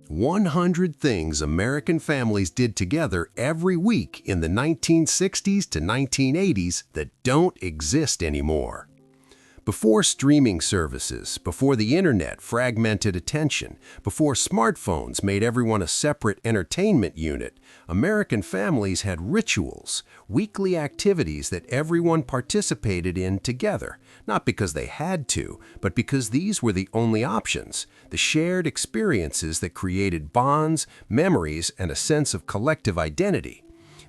100 things American families did together every week in the 1960s to 1980s that don't exist anymore. Before streaming services, before the internet fragmented attention, before smartphones made everyone a separate entertainment unit, American families had rituals, weekly activities that everyone participated in together, not because they had to, but because these were the only options, the shared experiences that created bonds, memories, and a sense of collective identity.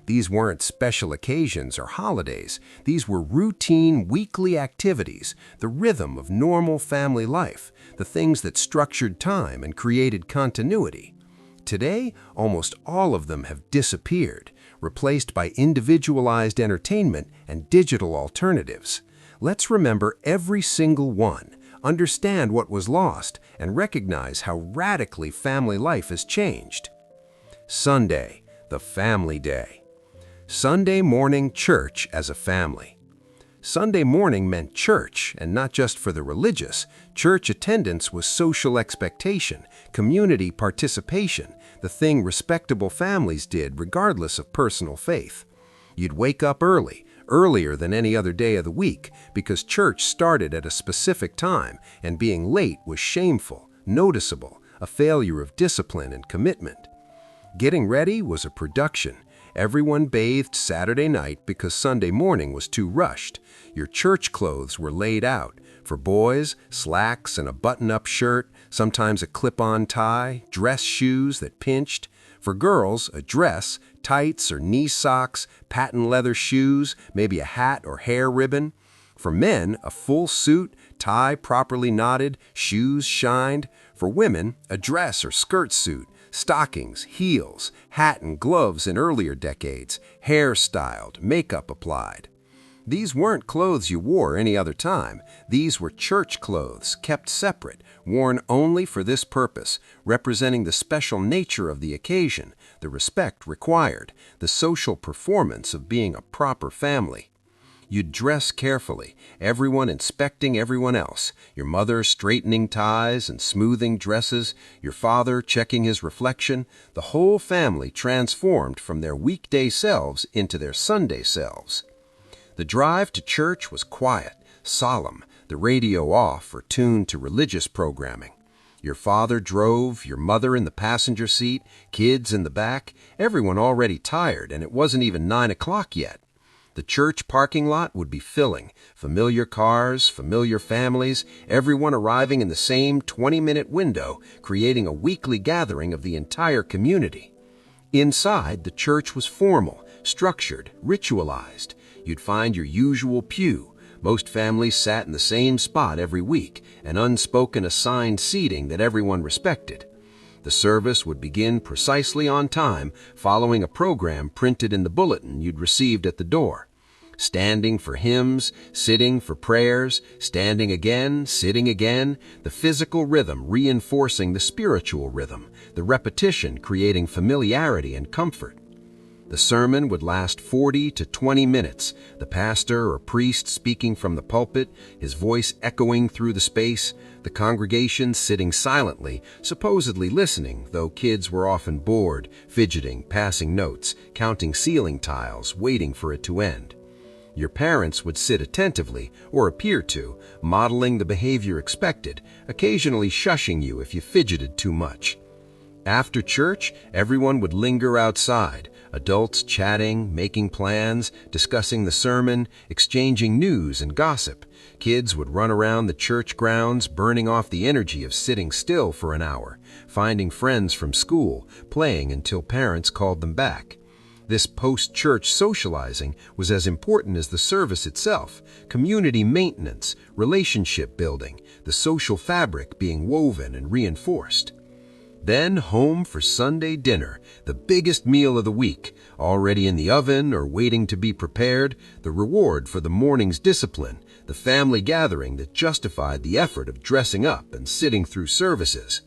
These weren't special occasions or holidays. These were routine, weekly activities, the rhythm of normal family life, the things that structured time and created continuity. Today, almost all of them have disappeared, replaced by individualized entertainment and digital alternatives. Let's remember every single one, understand what was lost, and recognize how radically family life has changed. Sunday, the family day. Sunday morning church as a family. Sunday morning meant church, and not just for the religious. Church attendance was social expectation, community participation, the thing respectable families did regardless of personal faith. You'd wake up early, earlier than any other day of the week, because church started at a specific time, and being late was shameful, noticeable, a failure of discipline and commitment. Getting ready was a production. Everyone bathed Saturday night because Sunday morning was too rushed. Your church clothes were laid out. For boys, slacks and a button-up shirt, sometimes a clip-on tie, dress shoes that pinched. For girls, a dress, tights or knee socks, patent leather shoes, maybe a hat or hair ribbon. For men, a full suit, tie properly knotted, shoes shined. For women, a dress or skirt suit, stockings, heels, hat and gloves in earlier decades, hair styled, makeup applied. These weren't clothes you wore any other time. These were church clothes, kept separate, worn only for this purpose, representing the special nature of the occasion, the respect required, the social performance of being a proper family. You'd dress carefully, everyone inspecting everyone else, your mother straightening ties and smoothing dresses, your father checking his reflection, the whole family transformed from their weekday selves into their Sunday selves. The drive to church was quiet, solemn, the radio off or tuned to religious programming. Your father drove, your mother in the passenger seat, kids in the back, everyone already tired, and it wasn't even 9 o'clock yet. The church parking lot would be filling, familiar cars, familiar families, everyone arriving in the same 20-minute window, creating a weekly gathering of the entire community. Inside, the church was formal, structured, ritualized. You'd find your usual pew. Most families sat in the same spot every week, an unspoken assigned seating that everyone respected. The service would begin precisely on time, following a program printed in the bulletin you'd received at the door. Standing for hymns, sitting for prayers, standing again, sitting again, the physical rhythm reinforcing the spiritual rhythm, the repetition creating familiarity and comfort. The sermon would last 40 to 20 minutes, the pastor or priest speaking from the pulpit, his voice echoing through the space, the congregation sitting silently, supposedly listening, though kids were often bored, fidgeting, passing notes, counting ceiling tiles, waiting for it to end. Your parents would sit attentively, or appear to, modeling the behavior expected, occasionally shushing you if you fidgeted too much. After church, everyone would linger outside, adults chatting, making plans, discussing the sermon, exchanging news and gossip. Kids would run around the church grounds, burning off the energy of sitting still for an hour, finding friends from school, playing until parents called them back. This post-church socializing was as important as the service itself, community maintenance, relationship building, the social fabric being woven and reinforced. Then home for Sunday dinner, the biggest meal of the week, already in the oven or waiting to be prepared, the reward for the morning's discipline, the family gathering that justified the effort of dressing up and sitting through services.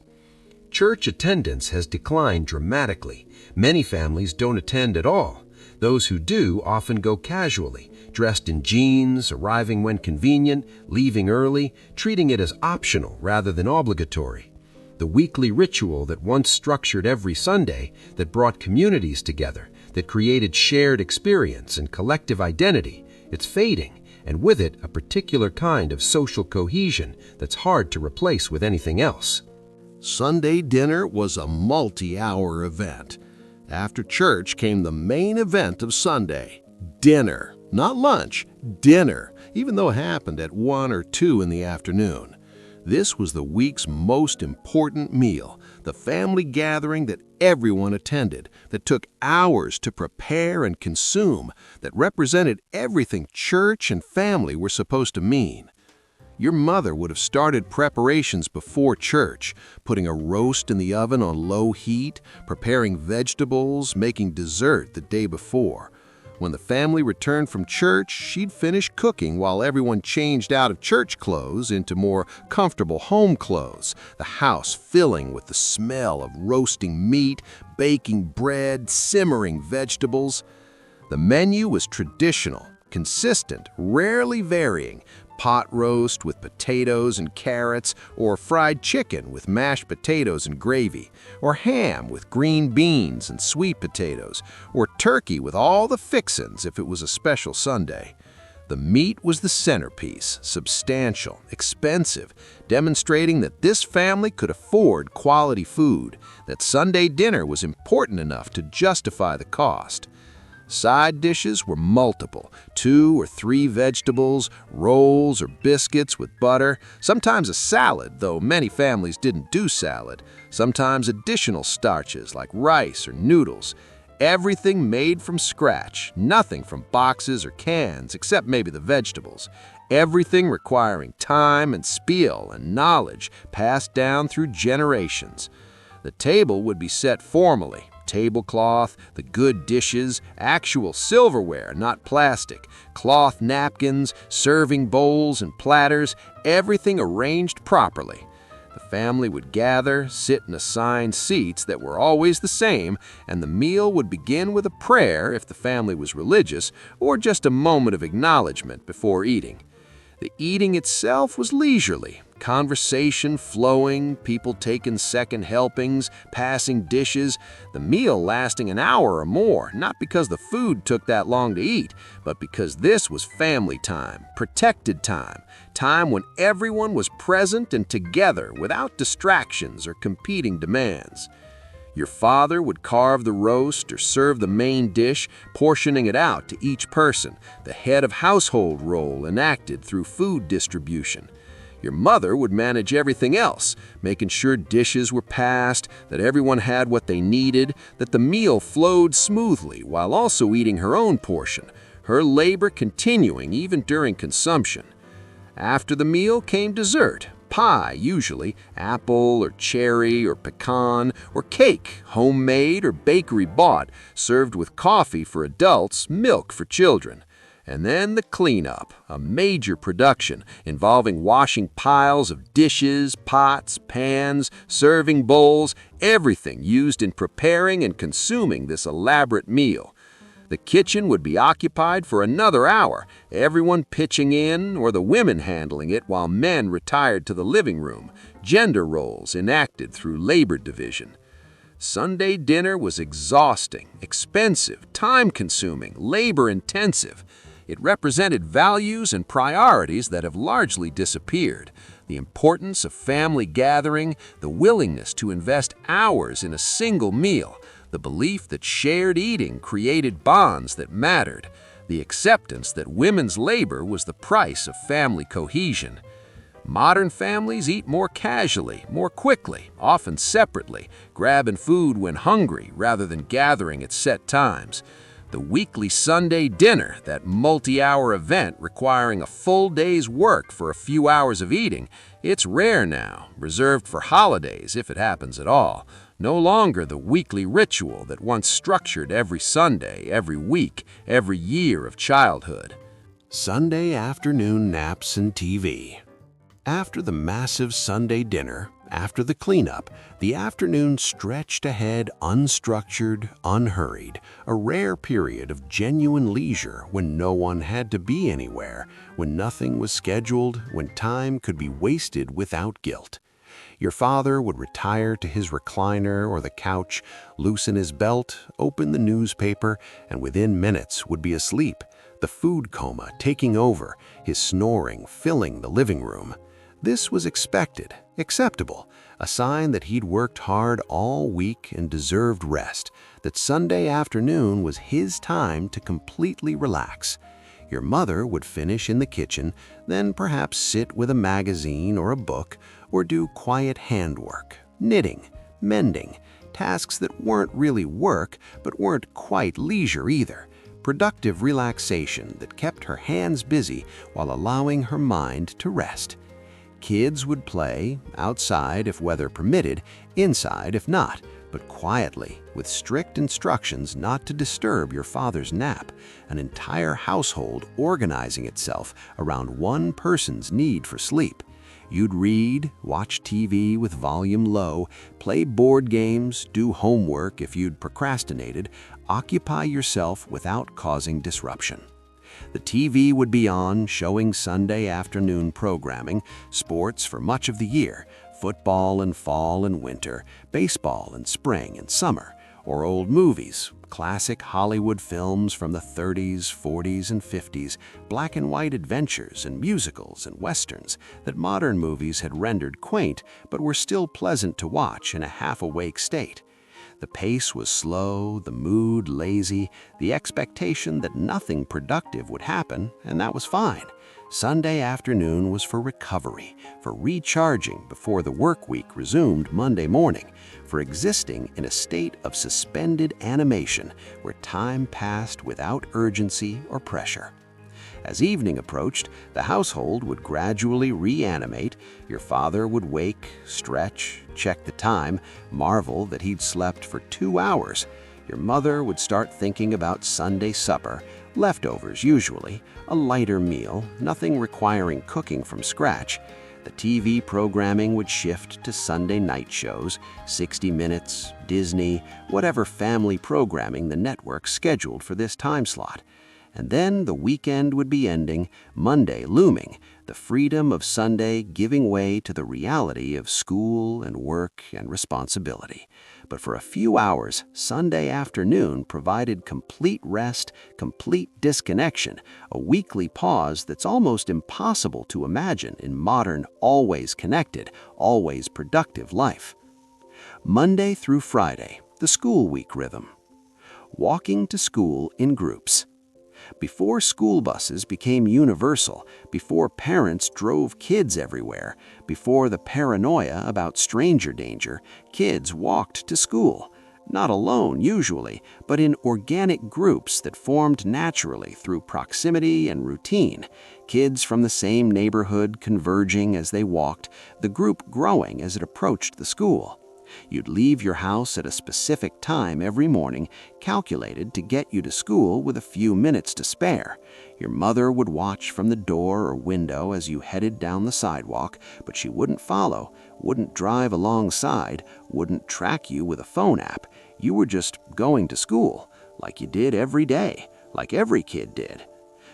Church attendance has declined dramatically. Many families don't attend at all. Those who do often go casually, dressed in jeans, arriving when convenient, leaving early, treating it as optional rather than obligatory. The weekly ritual that once structured every Sunday, that brought communities together, that created shared experience and collective identity, it's fading, and with it a particular kind of social cohesion that's hard to replace with anything else. Sunday dinner was a multi-hour event. After church came the main event of Sunday, dinner. Not lunch, dinner, even though it happened at 1 or 2 in the afternoon. This was the week's most important meal, the family gathering that everyone attended, that took hours to prepare and consume, that represented everything church and family were supposed to mean. Your mother would have started preparations before church, putting a roast in the oven on low heat, preparing vegetables, making dessert the day before. When the family returned from church, she'd finish cooking while everyone changed out of church clothes into more comfortable home clothes, the house filling with the smell of roasting meat, baking bread, simmering vegetables. The menu was traditional, consistent, rarely varying. Pot roast with potatoes and carrots, or fried chicken with mashed potatoes and gravy, or ham with green beans and sweet potatoes, or turkey with all the fixins if it was a special Sunday. The meat was the centerpiece, substantial, expensive, demonstrating that this family could afford quality food, that Sunday dinner was important enough to justify the cost. Side dishes were multiple, 2 or 3 vegetables, rolls or biscuits with butter, sometimes a salad, though many families didn't do salad, sometimes additional starches like rice or noodles. Everything made from scratch, nothing from boxes or cans except maybe the vegetables. Everything requiring time and skill and knowledge passed down through generations. The table would be set formally. Tablecloth, the good dishes, actual silverware, not plastic, cloth napkins, serving bowls and platters, everything arranged properly. The family would gather, sit in assigned seats that were always the same, and the meal would begin with a prayer if the family was religious, or just a moment of acknowledgement before eating. The eating itself was leisurely, conversation flowing, people taking second helpings, passing dishes, the meal lasting an hour or more, not because the food took that long to eat, but because this was family time, protected time, time when everyone was present and together without distractions or competing demands. Your father would carve the roast or serve the main dish, portioning it out to each person, the head of household role enacted through food distribution. Your mother would manage everything else, making sure dishes were passed, that everyone had what they needed, that the meal flowed smoothly while also eating her own portion, her labor continuing even during consumption. After the meal came dessert. Pie, usually, apple or cherry or pecan, or cake, homemade or bakery bought, served with coffee for adults, milk for children. And then the cleanup, a major production involving washing piles of dishes, pots, pans, serving bowls, everything used in preparing and consuming this elaborate meal. The kitchen would be occupied for another hour, everyone pitching in or the women handling it while men retired to the living room, gender roles enacted through labor division. Sunday dinner was exhausting, expensive, time-consuming, labor-intensive. It represented values and priorities that have largely disappeared. The importance of family gathering, the willingness to invest hours in a single meal, the belief that shared eating created bonds that mattered, the acceptance that women's labor was the price of family cohesion. Modern families eat more casually, more quickly, often separately, grabbing food when hungry rather than gathering at set times. The weekly Sunday dinner, that multi-hour event requiring a full day's work for a few hours of eating, it's rare now, reserved for holidays if it happens at all. No longer the weekly ritual that once structured every Sunday, every week, every year of childhood. Sunday afternoon naps and TV. After the massive Sunday dinner, after the cleanup, the afternoon stretched ahead unstructured, unhurried, a rare period of genuine leisure when no one had to be anywhere, when nothing was scheduled, when time could be wasted without guilt. Your father would retire to his recliner or the couch, loosen his belt, open the newspaper, and within minutes would be asleep, the food coma taking over, his snoring filling the living room. This was expected, acceptable, a sign that he'd worked hard all week and deserved rest, that Sunday afternoon was his time to completely relax. Your mother would finish in the kitchen, then perhaps sit with a magazine or a book, or do quiet handwork, knitting, mending, tasks that weren't really work but weren't quite leisure either. Productive relaxation that kept her hands busy while allowing her mind to rest. Kids would play, outside if weather permitted, inside if not, but quietly, with strict instructions not to disturb your father's nap, an entire household organizing itself around one person's need for sleep. You'd read, watch TV with volume low, play board games, do homework if you'd procrastinated, occupy yourself without causing disruption. The TV would be on, showing Sunday afternoon programming, sports for much of the year, football in fall and winter, baseball in spring and summer, or old movies, classic Hollywood films from the 30s, 40s, and 50s, black and white adventures and musicals and westerns that modern movies had rendered quaint but were still pleasant to watch in a half-awake state. The pace was slow, the mood lazy, the expectation that nothing productive would happen, and that was fine. Sunday afternoon was for recovery, for recharging before the work week resumed Monday morning, for existing in a state of suspended animation where time passed without urgency or pressure. As evening approached, the household would gradually reanimate. Your father would wake, stretch, check the time, marvel that he'd slept for 2 hours. Your mother would start thinking about Sunday supper, leftovers usually, a lighter meal, nothing requiring cooking from scratch. The TV programming would shift to Sunday night shows, 60 Minutes, Disney, whatever family programming the network scheduled for this time slot. And then the weekend would be ending, Monday looming, the freedom of Sunday giving way to the reality of school and work and responsibility. But for a few hours, Sunday afternoon provided complete rest, complete disconnection, a weekly pause that's almost impossible to imagine in modern, always connected, always productive life. Monday through Friday, the school week rhythm. Walking to school in groups. Before school buses became universal, before parents drove kids everywhere, before the paranoia about stranger danger, kids walked to school. Not alone, usually, but in organic groups that formed naturally through proximity and routine. Kids from the same neighborhood converging as they walked, the group growing as it approached the school. You'd leave your house at a specific time every morning, calculated to get you to school with a few minutes to spare. Your mother would watch from the door or window as you headed down the sidewalk, but she wouldn't follow, wouldn't drive alongside, wouldn't track you with a phone app. You were just going to school, like you did every day, like every kid did.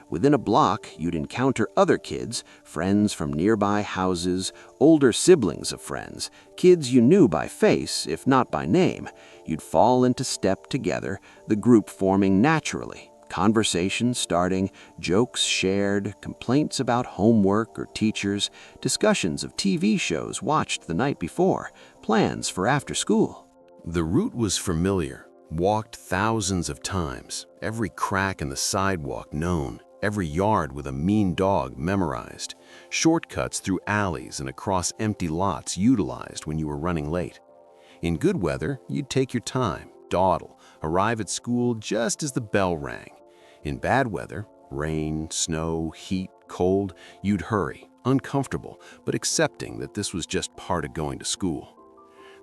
Within a block, you'd encounter other kids, friends from nearby houses, older siblings of friends, kids you knew by face, if not by name. You'd fall into step together, the group forming naturally, conversations starting, jokes shared, complaints about homework or teachers, discussions of TV shows watched the night before, plans for after school. The route was familiar, walked thousands of times, every crack in the sidewalk known, every yard with a mean dog memorized, shortcuts through alleys and across empty lots utilized when you were running late. In good weather, you'd take your time, dawdle, arrive at school just as the bell rang. In bad weather, rain, snow, heat, cold, you'd hurry, uncomfortable, but accepting that this was just part of going to school.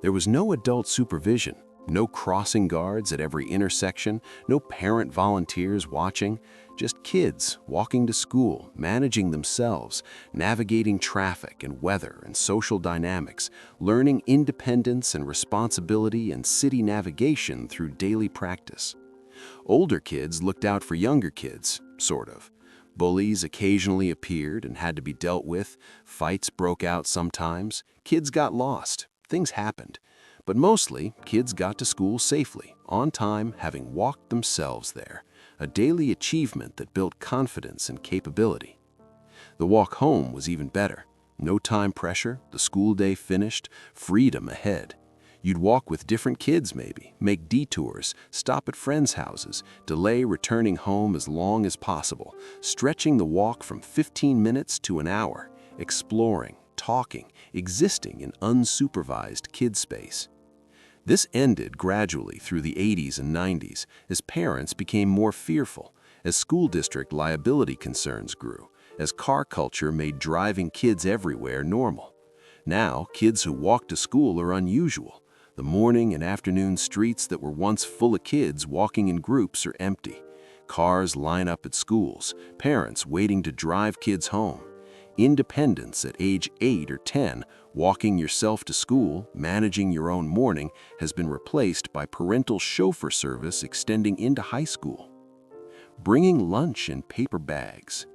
There was no adult supervision, no crossing guards at every intersection, no parent volunteers watching, just kids walking to school, managing themselves, navigating traffic and weather and social dynamics, learning independence and responsibility and city navigation through daily practice. Older kids looked out for younger kids, sort of. Bullies occasionally appeared and had to be dealt with. Fights broke out sometimes. Kids got lost. Things happened. But mostly, kids got to school safely, on time, having walked themselves there, a daily achievement that built confidence and capability. The walk home was even better. No time pressure, the school day finished, freedom ahead. You'd walk with different kids maybe, make detours, stop at friends' houses, delay returning home as long as possible, stretching the walk from 15 minutes to an hour, exploring, talking, existing in unsupervised kid space. This ended gradually through the 80s and 90s as parents became more fearful, as school district liability concerns grew, as car culture made driving kids everywhere normal. Now, kids who walk to school are unusual. The morning and afternoon streets that were once full of kids walking in groups are empty. Cars line up at schools, parents waiting to drive kids home. Independence at age 8 or 10, walking yourself to school, managing your own morning, has been replaced by parental chauffeur service extending into high school. Bringing lunch in paper bags.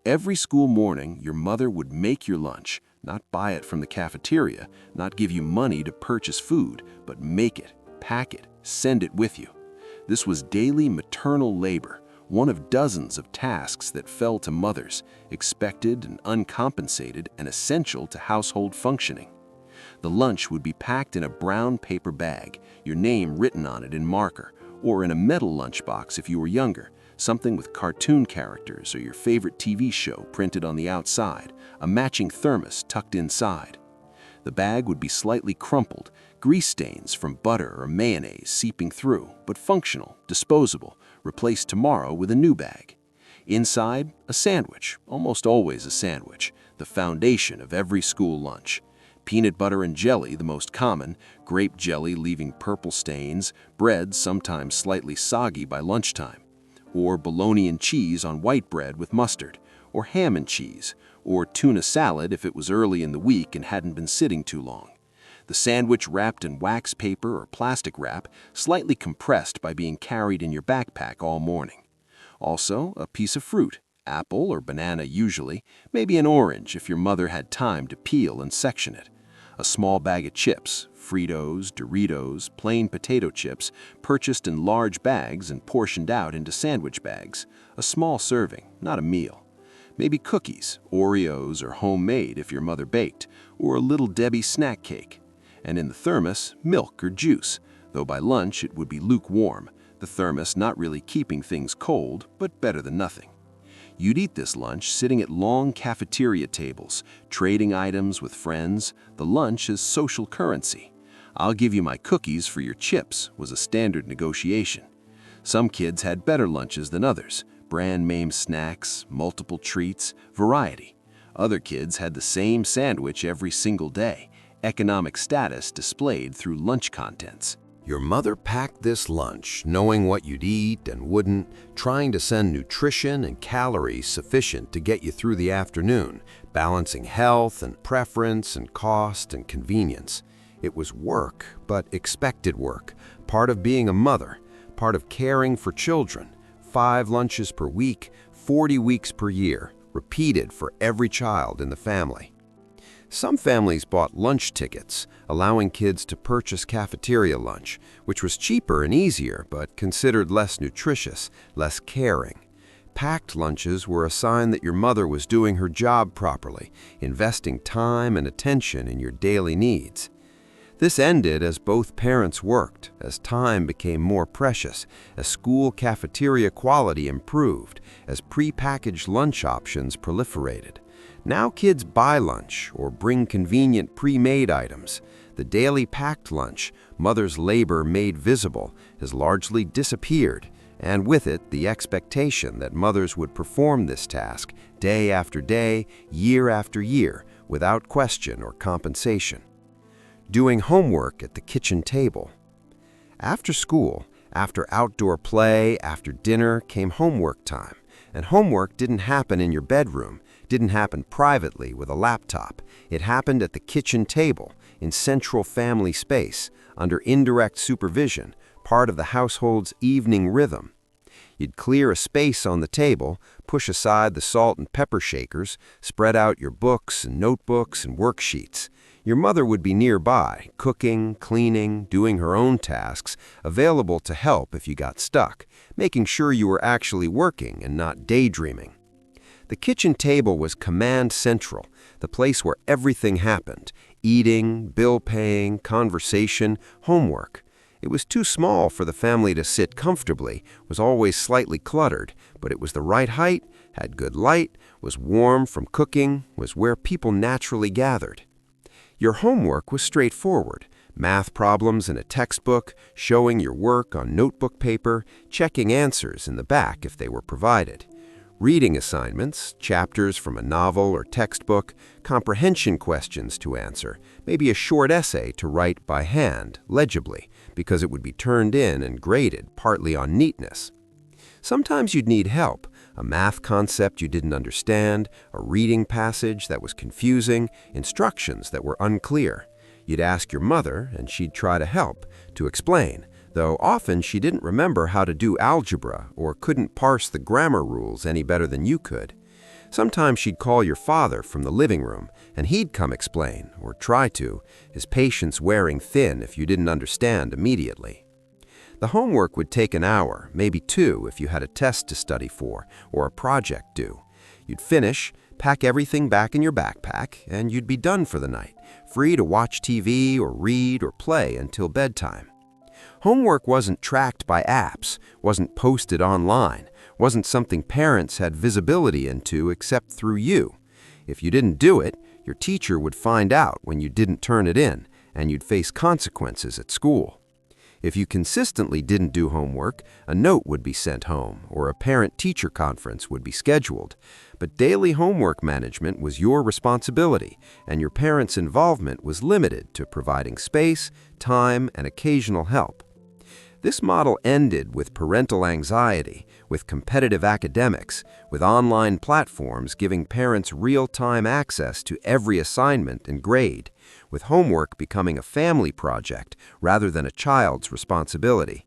Every school morning, your mother would make your lunch, not buy it from the cafeteria, not give you money to purchase food, but make it, pack it, send it with you. This was daily maternal labor, one of dozens of tasks that fell to mothers, expected and uncompensated and essential to household functioning. The lunch would be packed in a brown paper bag, your name written on it in marker, or in a metal lunchbox if you were younger, something with cartoon characters or your favorite TV show printed on the outside, a matching thermos tucked inside. The bag would be slightly crumpled, grease stains from butter or mayonnaise seeping through, but functional, disposable, replaced tomorrow with a new bag. Inside, a sandwich, almost always a sandwich, the foundation of every school lunch. Peanut butter and jelly, the most common, grape jelly leaving purple stains, bread sometimes slightly soggy by lunchtime, or bologna and cheese on white bread with mustard, or ham and cheese, or tuna salad if it was early in the week and hadn't been sitting too long. The sandwich wrapped in wax paper or plastic wrap, slightly compressed by being carried in your backpack all morning. Also, a piece of fruit, apple or banana usually, maybe an orange if your mother had time to peel and section it. A small bag of chips, Fritos, Doritos, plain potato chips, purchased in large bags and portioned out into sandwich bags. A small serving, not a meal. Maybe cookies, Oreos or homemade if your mother baked, or a Little Debbie snack cake. And in the thermos, milk or juice, though by lunch it would be lukewarm, the thermos not really keeping things cold, but better than nothing. You'd eat this lunch sitting at long cafeteria tables, trading items with friends. The lunch is social currency. "I'll give you my cookies for your chips" was a standard negotiation. Some kids had better lunches than others, brand name snacks, multiple treats, variety. Other kids had the same sandwich every single day, economic status displayed through lunch contents. Your mother packed this lunch, knowing what you'd eat and wouldn't, trying to send nutrition and calories sufficient to get you through the afternoon, balancing health and preference and cost and convenience. It was work, but expected work, part of being a mother, part of caring for children. 5 lunches per week, 40 weeks per year, repeated for every child in the family. Some families bought lunch tickets, allowing kids to purchase cafeteria lunch, which was cheaper and easier, but considered less nutritious, less caring. Packed lunches were a sign that your mother was doing her job properly, investing time and attention in your daily needs. This ended as both parents worked, as time became more precious, as school cafeteria quality improved, as prepackaged lunch options proliferated. Now kids buy lunch or bring convenient pre-made items. The daily packed lunch, mother's labor made visible, has largely disappeared, and with it the expectation that mothers would perform this task day after day, year after year, without question or compensation. Doing homework at the kitchen table. After school, after outdoor play, after dinner came homework time, and homework didn't happen in your bedroom, didn't happen privately with a laptop. It happened at the kitchen table, in central family space, under indirect supervision, part of the household's evening rhythm. You'd clear a space on the table, push aside the salt and pepper shakers, spread out your books and notebooks and worksheets. Your mother would be nearby, cooking, cleaning, doing her own tasks, available to help if you got stuck, making sure you were actually working and not daydreaming. The kitchen table was command central, the place where everything happened: eating, bill paying, conversation, homework. It was too small for the family to sit comfortably, was always slightly cluttered, but it was the right height, had good light, was warm from cooking, was where people naturally gathered. Your homework was straightforward: math problems in a textbook, showing your work on notebook paper, checking answers in the back if they were provided. Reading assignments, chapters from a novel or textbook, comprehension questions to answer, maybe a short essay to write by hand, legibly, because it would be turned in and graded partly on neatness. Sometimes you'd need help: a math concept you didn't understand, a reading passage that was confusing, instructions that were unclear. You'd ask your mother, and she'd try to help, to explain, though often she didn't remember how to do algebra or couldn't parse the grammar rules any better than you could. Sometimes she'd call your father from the living room, and he'd come explain, or try to, his patience wearing thin if you didn't understand immediately. The homework would take an hour, maybe two if you had a test to study for or a project due. You'd finish, pack everything back in your backpack, and you'd be done for the night, free to watch TV or read or play until bedtime. Homework wasn't tracked by apps, wasn't posted online, wasn't something parents had visibility into except through you. If you didn't do it, your teacher would find out when you didn't turn it in, and you'd face consequences at school. If you consistently didn't do homework, a note would be sent home, or a parent-teacher conference would be scheduled. But daily homework management was your responsibility, and your parents' involvement was limited to providing space, time, and occasional help. This model ended with parental anxiety, with competitive academics, with online platforms giving parents real-time access to every assignment and grade, with homework becoming a family project rather than a child's responsibility.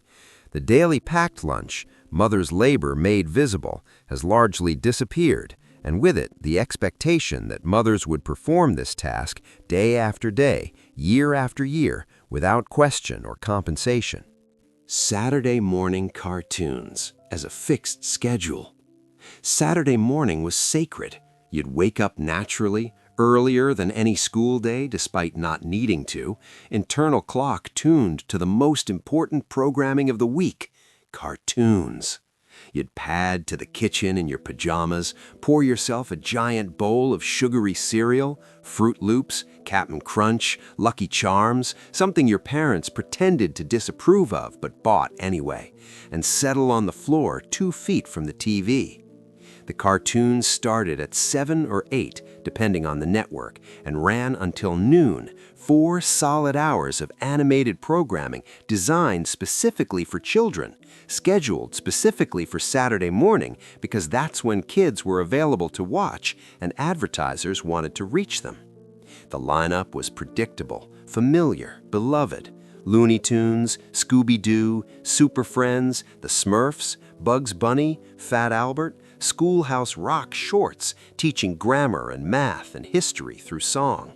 The daily packed lunch, mother's labor made visible, has largely disappeared, and with it the expectation that mothers would perform this task day after day, year after year, without question or compensation. Saturday morning cartoons as a fixed schedule. Saturday morning was sacred. You'd wake up naturally, earlier than any school day despite not needing to, internal clock tuned to the most important programming of the week: cartoons. You'd pad to the kitchen in your pajamas, pour yourself a giant bowl of sugary cereal, Fruit Loops, Cap'n Crunch, Lucky Charms, something your parents pretended to disapprove of but bought anyway, and settle on the floor 2 feet from the TV. The cartoons started at 7 or 8, depending on the network, and ran until noon, 4 solid hours of animated programming designed specifically for children, scheduled specifically for Saturday morning because that's when kids were available to watch and advertisers wanted to reach them. The lineup was predictable, familiar, beloved. Looney Tunes, Scooby-Doo, Super Friends, The Smurfs, Bugs Bunny, Fat Albert, Schoolhouse Rock shorts teaching grammar and math and history through song.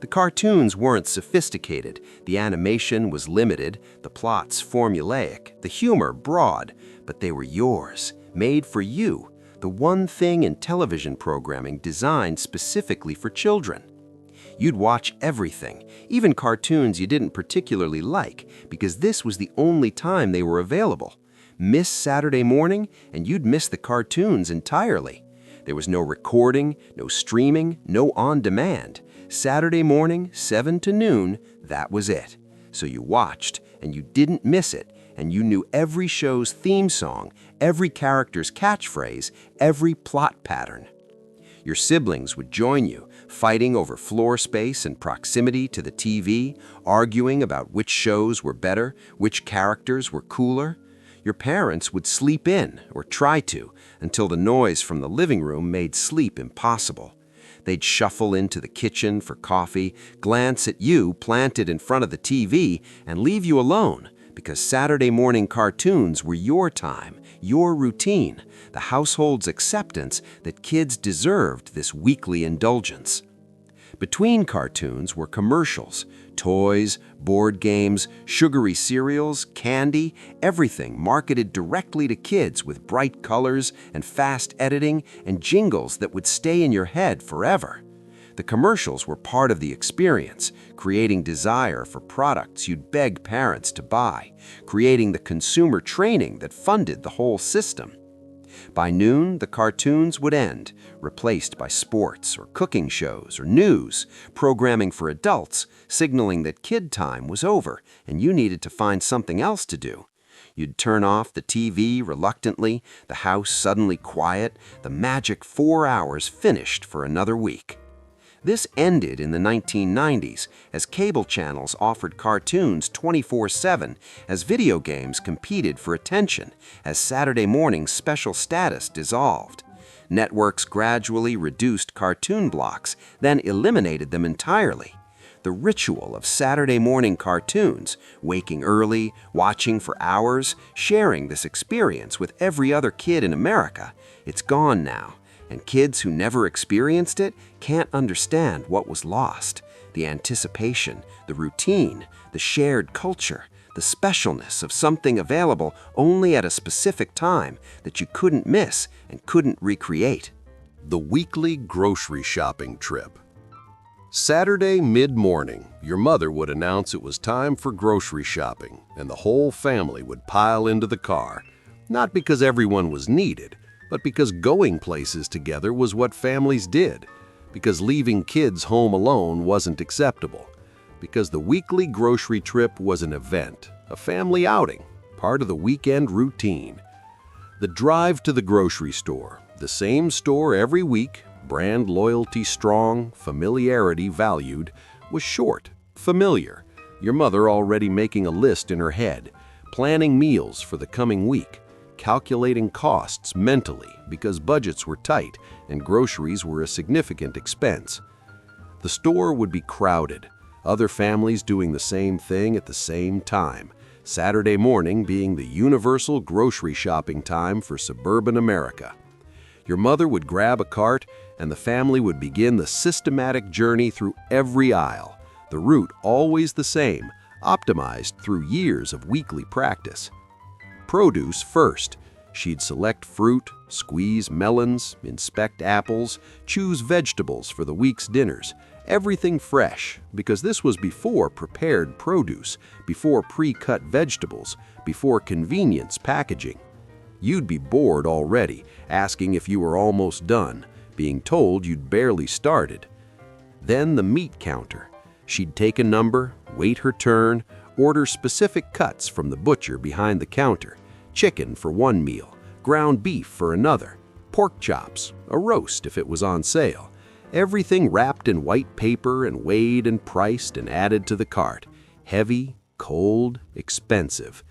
The cartoons weren't sophisticated, the animation was limited, the plots formulaic, the humor broad, but they were yours, made for you, the one thing in television programming designed specifically for children. You'd watch everything, even cartoons you didn't particularly like, because this was the only time they were available. Miss Saturday morning, and you'd miss the cartoons entirely. There was no recording, no streaming, no on-demand. Saturday morning, 7 to noon, that was it. So you watched, and you didn't miss it, and you knew every show's theme song, every character's catchphrase, every plot pattern. Your siblings would join you, fighting over floor space and proximity to the TV, arguing about which shows were better, which characters were cooler. Your parents would sleep in, or try to, until the noise from the living room made sleep impossible. They'd shuffle into the kitchen for coffee, glance at you planted in front of the TV, and leave you alone, because Saturday morning cartoons were your time, your routine, the household's acceptance that kids deserved this weekly indulgence. Between cartoons were commercials, toys, board games, sugary cereals, candy, everything marketed directly to kids with bright colors and fast editing and jingles that would stay in your head forever. The commercials were part of the experience, creating desire for products you'd beg parents to buy, creating the consumer training that funded the whole system. By noon, the cartoons would end, replaced by sports or cooking shows or news, programming for adults, signaling that kid time was over and you needed to find something else to do. You'd turn off the TV reluctantly, the house suddenly quiet, the magic 4 hours finished for another week. This ended in the 1990s as cable channels offered cartoons 24/7, as video games competed for attention, as Saturday morning's special status dissolved. Networks gradually reduced cartoon blocks, then eliminated them entirely. The ritual of Saturday morning cartoons, waking early, watching for hours, sharing this experience with every other kid in America, it's gone now. And kids who never experienced it can't understand what was lost. The anticipation, the routine, the shared culture, the specialness of something available only at a specific time that you couldn't miss and couldn't recreate. The weekly grocery shopping trip. Saturday mid-morning, your mother would announce it was time for grocery shopping, and the whole family would pile into the car, not because everyone was needed, but because going places together was what families did, because leaving kids home alone wasn't acceptable, because the weekly grocery trip was an event, a family outing, part of the weekend routine. The drive to the grocery store, the same store every week, brand loyalty strong, familiarity valued, was short, familiar, your mother already making a list in her head, planning meals for the coming week, calculating costs mentally because budgets were tight and groceries were a significant expense. The store would be crowded, other families doing the same thing at the same time, Saturday morning being the universal grocery shopping time for suburban America. Your mother would grab a cart and the family would begin the systematic journey through every aisle, the route always the same, optimized through years of weekly practice. Produce first. She'd select fruit, squeeze melons, inspect apples, choose vegetables for the week's dinners, everything fresh, because this was before prepared produce, before pre-cut vegetables, before convenience packaging. You'd be bored already, asking if you were almost done, being told you'd barely started. Then the meat counter. She'd take a number, wait her turn, order specific cuts from the butcher behind the counter, chicken for one meal, ground beef for another, pork chops, a roast if it was on sale, everything wrapped in white paper and weighed and priced and added to the cart, heavy, cold, expensive.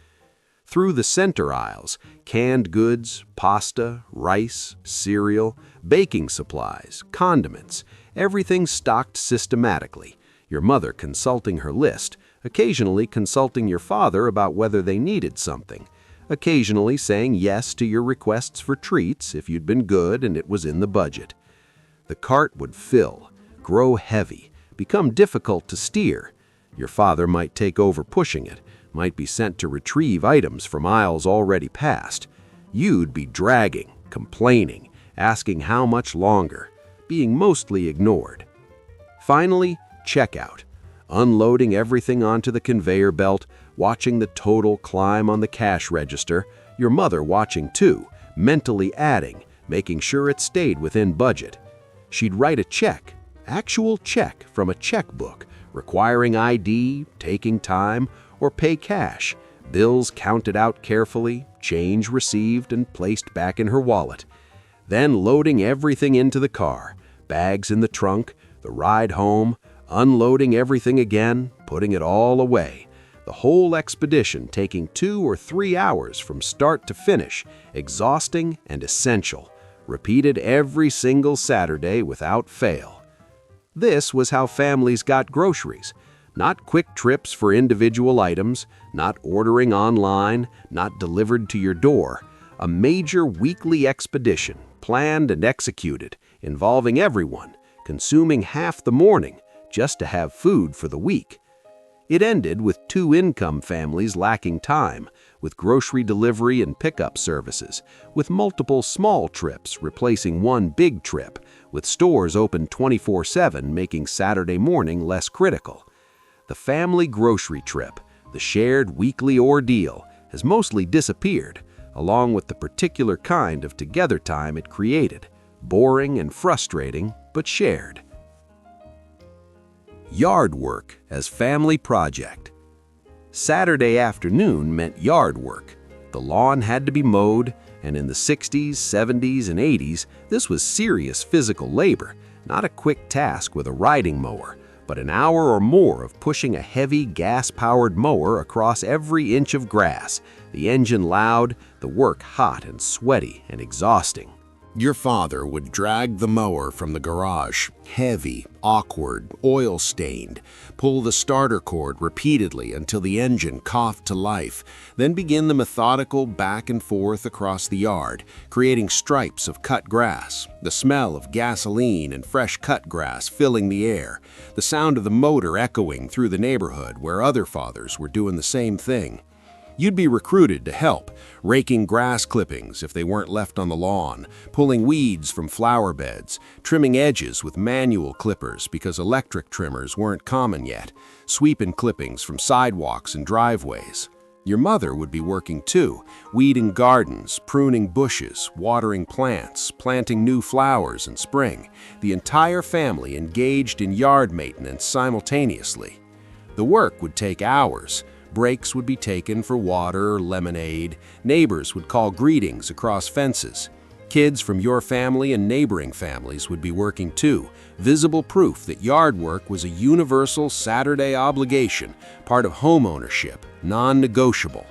Through the center aisles, canned goods, pasta, rice, cereal, baking supplies, condiments, everything stocked systematically, your mother consulting her list, occasionally consulting your father about whether they needed something, occasionally saying yes to your requests for treats if you'd been good and it was in the budget. The cart would fill, grow heavy, become difficult to steer. Your father might take over pushing it, might be sent to retrieve items from aisles already passed. You'd be dragging, complaining, asking how much longer, being mostly ignored. Finally, checkout. Unloading everything onto the conveyor belt, watching the total climb on the cash register, your mother watching too, mentally adding, making sure it stayed within budget. She'd write a check, actual check from a checkbook, requiring ID, taking time, or pay cash, bills counted out carefully, change received and placed back in her wallet. Then loading everything into the car, bags in the trunk, the ride home, unloading everything again, putting it all away. The whole expedition taking 2 or 3 hours from start to finish, exhausting and essential, repeated every single Saturday without fail. This was how families got groceries, Not quick trips for individual items, not ordering online, not delivered to your door. A major weekly expedition, planned and executed, involving everyone, consuming half the morning just to have food for the week. It ended with two-income families lacking time, with grocery delivery and pickup services, with multiple small trips replacing one big trip, with stores open 24/7 making Saturday morning less critical. The family grocery trip, the shared weekly ordeal, has mostly disappeared, along with the particular kind of together time it created, boring and frustrating, but shared. Yard work as family project. Saturday afternoon meant yard work. The lawn had to be mowed, and in the 60s, 70s, and 80s, this was serious physical labor, not a quick task with a riding mower, but an hour or more of pushing a heavy gas-powered mower across every inch of grass, the engine loud, the work hot and sweaty and exhausting. Your father would drag the mower from the garage, heavy, awkward, oil-stained, pull the starter cord repeatedly until the engine coughed to life, then begin the methodical back and forth across the yard, creating stripes of cut grass, the smell of gasoline and fresh cut grass filling the air, the sound of the motor echoing through the neighborhood where other fathers were doing the same thing. You'd be recruited to help, raking grass clippings if they weren't left on the lawn, pulling weeds from flower beds, trimming edges with manual clippers because electric trimmers weren't common yet, sweeping clippings from sidewalks and driveways. Your mother would be working too, weeding gardens, pruning bushes, watering plants, planting new flowers in spring, the entire family engaged in yard maintenance simultaneously. The work would take hours. Breaks would be taken for water or lemonade. Neighbors would call greetings across fences. Kids from your family and neighboring families would be working too, visible proof that yard work was a universal Saturday obligation, part of homeownership, non-negotiable.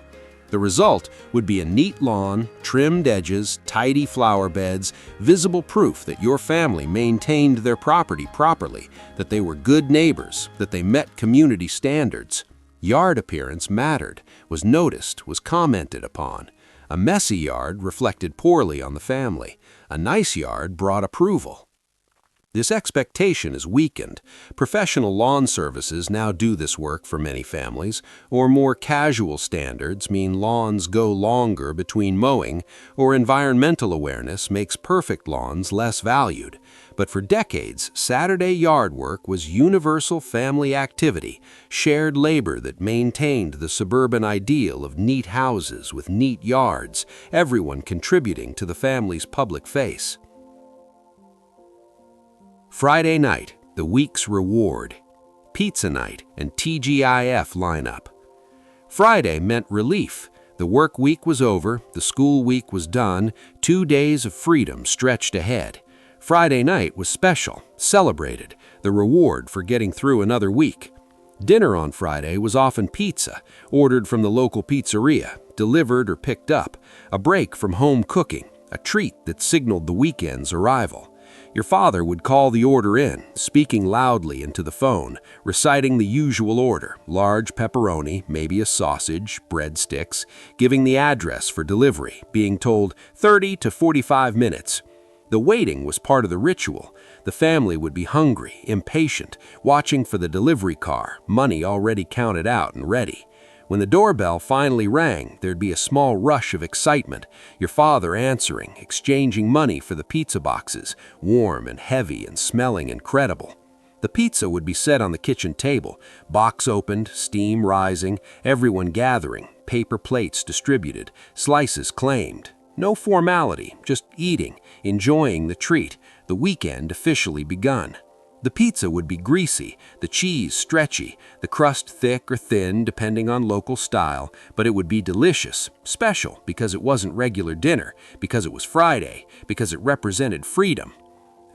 The result would be a neat lawn, trimmed edges, tidy flower beds, visible proof that your family maintained their property properly, that they were good neighbors, that they met community standards. Yard appearance mattered, was noticed, was commented upon. A messy yard reflected poorly on the family. A nice yard brought approval. This expectation is weakened. Professional lawn services now do this work for many families, or more casual standards mean lawns go longer between mowing, or environmental awareness makes perfect lawns less valued. But for decades, Saturday yard work was universal family activity, shared labor that maintained the suburban ideal of neat houses with neat yards, everyone contributing to the family's public face. Friday night, the week's reward. Pizza night and TGIF lineup. Friday meant relief. The work week was over, the school week was done, 2 days of freedom stretched ahead. Friday night was special, celebrated, the reward for getting through another week. Dinner on Friday was often pizza, ordered from the local pizzeria, delivered or picked up, a break from home cooking, a treat that signaled the weekend's arrival. Your father would call the order in, speaking loudly into the phone, reciting the usual order, large pepperoni, maybe a sausage, breadsticks, giving the address for delivery, being told 30 to 45 minutes. The waiting was part of the ritual. The family would be hungry, impatient, watching for the delivery car, money already counted out and ready. When the doorbell finally rang, there'd be a small rush of excitement, your father answering, exchanging money for the pizza boxes, warm and heavy and smelling incredible. The pizza would be set on the kitchen table, box opened, steam rising, everyone gathering, paper plates distributed, slices claimed. No formality, just eating, enjoying the treat, the weekend officially begun. The pizza would be greasy, the cheese stretchy, the crust thick or thin depending on local style, but it would be delicious, special because it wasn't regular dinner, because it was Friday, because it represented freedom.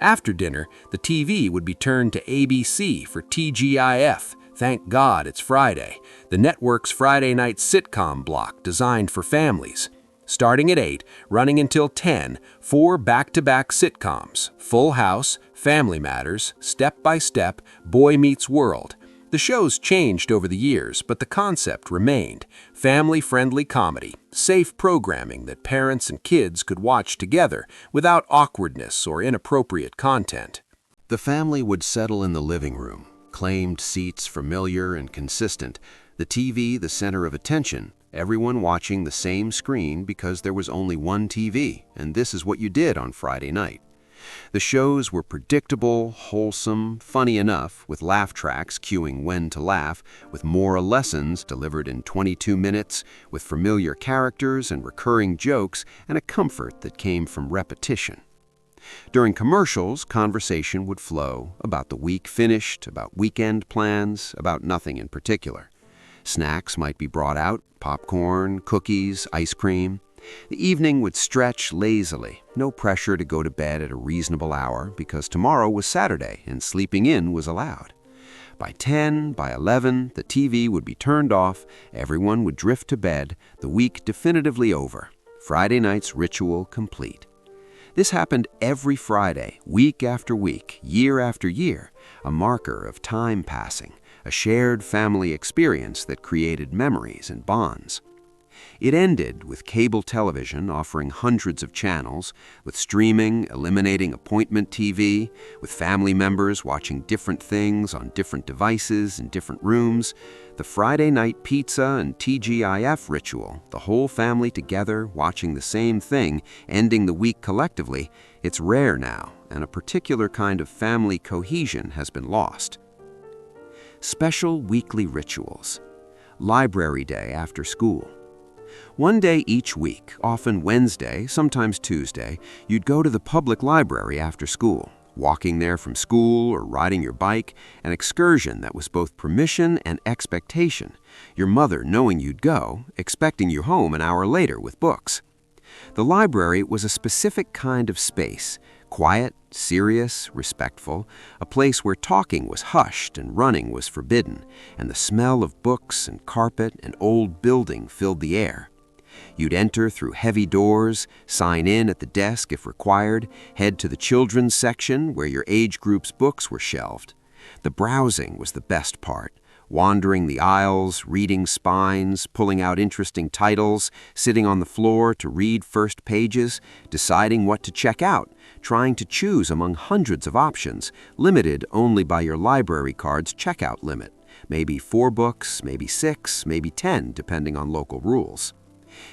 After dinner, the TV would be turned to ABC for TGIF. Thank God it's Friday, the network's Friday night sitcom block designed for families. Starting at 8, running until 10, 4 back-to-back sitcoms, Full House, Family Matters, Step by Step, Boy Meets World. The shows changed over the years, but the concept remained: family-friendly comedy, safe programming that parents and kids could watch together without awkwardness or inappropriate content. The family would settle in the living room, claimed seats familiar and consistent, the TV the center of attention, everyone watching the same screen because there was only one TV, and this is what you did on Friday night. The shows were predictable, wholesome, funny enough, with laugh tracks cueing when to laugh, with moral lessons delivered in 22 minutes, with familiar characters and recurring jokes, and a comfort that came from repetition. During commercials, conversation would flow about the week finished, about weekend plans, about nothing in particular. Snacks might be brought out: popcorn, cookies, ice cream. The evening would stretch lazily, no pressure to go to bed at a reasonable hour because tomorrow was Saturday and sleeping in was allowed. By 10, by 11, the TV would be turned off, everyone would drift to bed, the week definitively over, Friday night's ritual complete. This happened every Friday, week after week, year after year, a marker of time passing, a shared family experience that created memories and bonds. It ended with cable television offering hundreds of channels, with streaming eliminating appointment TV, with family members watching different things on different devices in different rooms. The Friday night pizza and TGIF ritual, the whole family together watching the same thing, ending the week collectively, it's rare now, and a particular kind of family cohesion has been lost. Special weekly rituals. Library day after school. One day each week, often Wednesday, sometimes Tuesday, you'd go to the public library after school, walking there from school or riding your bike, an excursion that was both permission and expectation, your mother knowing you'd go, expecting you home an hour later with books. The library was a specific kind of space, quiet, serious, respectful, a place where talking was hushed and running was forbidden, and the smell of books and carpet and old building filled the air. You'd enter through heavy doors, sign in at the desk if required, head to the children's section where your age group's books were shelved. The browsing was the best part. Wandering the aisles, reading spines, pulling out interesting titles, sitting on the floor to read first pages, deciding what to check out, trying to choose among hundreds of options, limited only by your library card's checkout limit. Maybe 4 books, maybe 6, maybe 10, depending on local rules.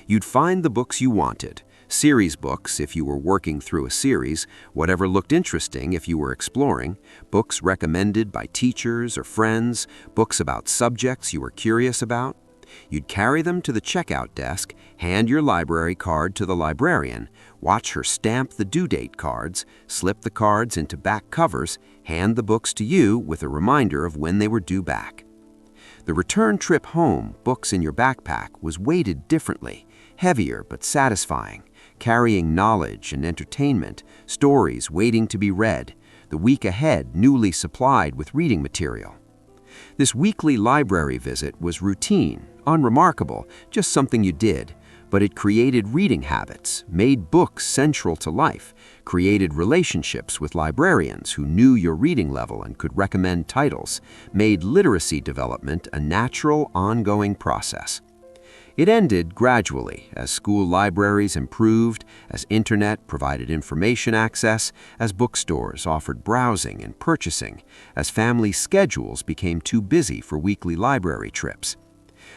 You'd find the books you wanted, series books if you were working through a series, whatever looked interesting if you were exploring, books recommended by teachers or friends, books about subjects you were curious about. You'd carry them to the checkout desk, hand your library card to the librarian, watch her stamp the due date cards, slip the cards into back covers, hand the books to you with a reminder of when they were due back. The return trip home, books in your backpack, was weighted differently, heavier but satisfying, carrying knowledge and entertainment, stories waiting to be read, the week ahead newly supplied with reading material. This weekly library visit was routine, unremarkable, just something you did, but it created reading habits, made books central to life, created relationships with librarians who knew your reading level and could recommend titles, made literacy development a natural, ongoing process. It ended gradually as school libraries improved, as internet provided information access, as bookstores offered browsing and purchasing, as family schedules became too busy for weekly library trips.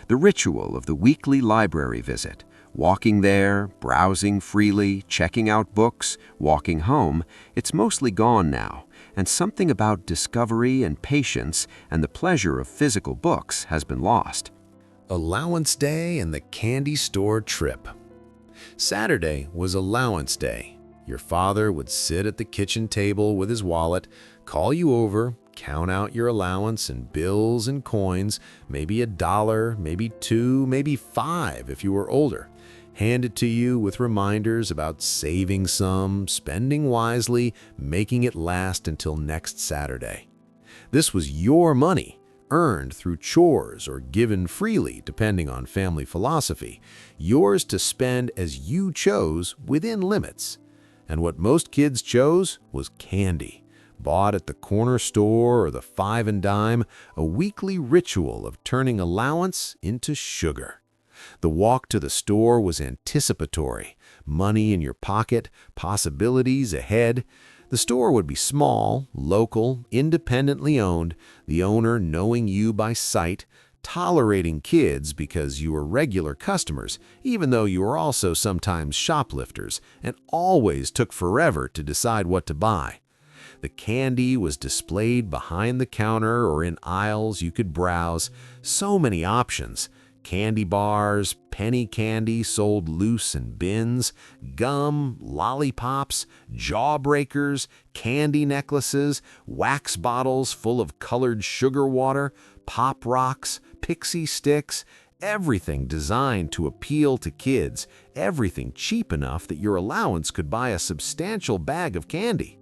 The ritual of the weekly library visit, walking there, browsing freely, checking out books, walking home, it's mostly gone now, and something about discovery and patience and the pleasure of physical books has been lost. Allowance Day and the candy store trip. Saturday was allowance day. Your father would sit at the kitchen table with his wallet, call you over, count out your allowance and bills and coins, maybe $1, maybe $2, maybe $5 if you were older. Hand it to you with reminders about saving some, spending wisely, making it last until next Saturday. This was your money, earned through chores or given freely depending on family philosophy, yours to spend as you chose within limits. And what most kids chose was candy. bought at the corner store or the five and dime, a weekly ritual of turning allowance into sugar. The walk to the store was anticipatory, money in your pocket, possibilities ahead. The store would be small, local, independently owned, the owner knowing you by sight, tolerating kids because you were regular customers, even though you were also sometimes shoplifters, and always took forever to decide what to buy. The candy was displayed behind the counter or in aisles you could browse. So many options. Candy bars, penny candy sold loose in bins, gum, lollipops, jawbreakers, candy necklaces, wax bottles full of colored sugar water, pop rocks, pixie sticks, everything designed to appeal to kids, everything cheap enough that your allowance could buy a substantial bag of candy.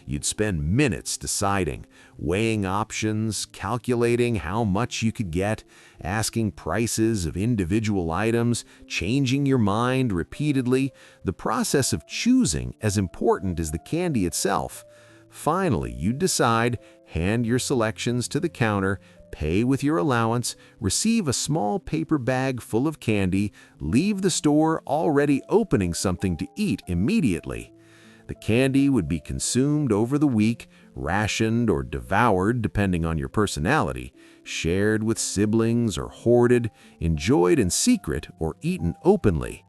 You'd spend minutes deciding, weighing options, calculating how much you could get, asking prices of individual items, changing your mind repeatedly, the process of choosing as important as the candy itself. Finally, you'd decide, hand your selections to the counter, pay with your allowance, receive a small paper bag full of candy, leave the store already opening something to eat immediately. The candy would be consumed over the week, rationed or devoured depending on your personality, shared with siblings or hoarded, enjoyed in secret or eaten openly.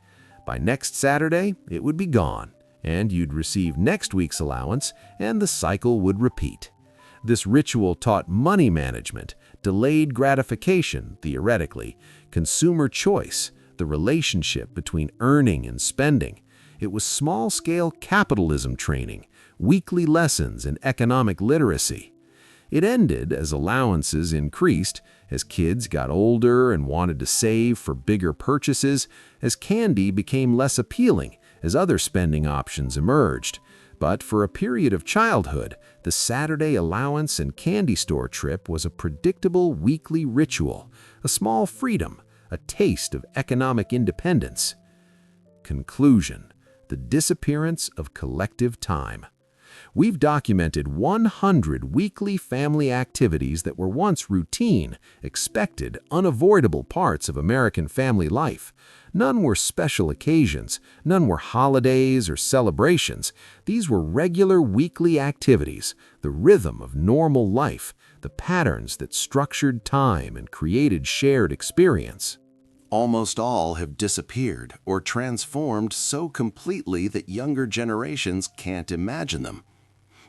By next Saturday, it would be gone, and you'd receive next week's allowance, and the cycle would repeat. This ritual taught money management, delayed gratification, theoretically, consumer choice, the relationship between earning and spending. It was small-scale capitalism training, weekly lessons in economic literacy. It ended as allowances increased, as kids got older and wanted to save for bigger purchases, as candy became less appealing, as other spending options emerged. But for a period of childhood, the Saturday allowance and candy store trip was a predictable weekly ritual, a small freedom, a taste of economic independence. Conclusion: the disappearance of collective time. We've documented 100 weekly family activities that were once routine, expected, unavoidable parts of American family life. None were special occasions, none were holidays or celebrations. These were regular weekly activities, the rhythm of normal life, the patterns that structured time and created shared experience. Almost all have disappeared or transformed so completely that younger generations can't imagine them.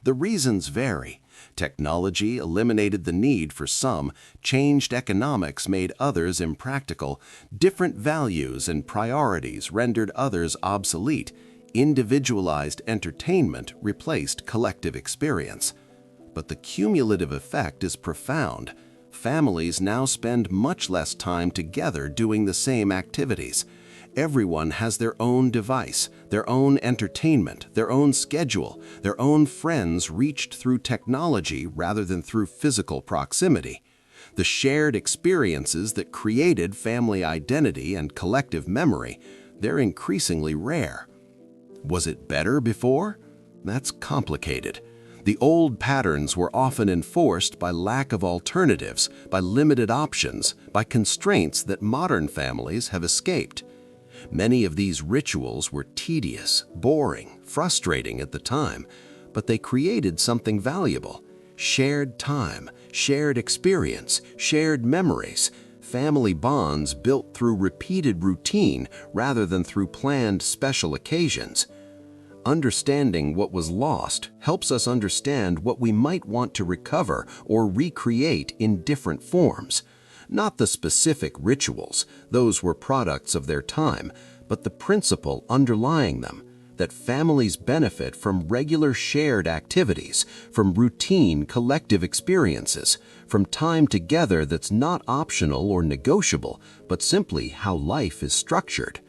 The reasons vary. Technology eliminated the need for some, changed economics made others impractical, different values and priorities rendered others obsolete, individualized entertainment replaced collective experience. But the cumulative effect is profound. Families now spend much less time together doing the same activities. Everyone has their own device, their own entertainment, their own schedule, their own friends reached through technology rather than through physical proximity. The shared experiences that created family identity and collective memory, they're increasingly rare. Was it better before? That's complicated. The old patterns were often enforced by lack of alternatives, by limited options, by constraints that modern families have escaped. Many of these rituals were tedious, boring, frustrating at the time, but they created something valuable: shared time, shared experience, shared memories, family bonds built through repeated routine rather than through planned special occasions. Understanding what was lost helps us understand what we might want to recover or recreate in different forms. Not the specific rituals, those were products of their time, but the principle underlying them, that families benefit from regular shared activities, from routine collective experiences, from time together that's not optional or negotiable, but simply how life is structured.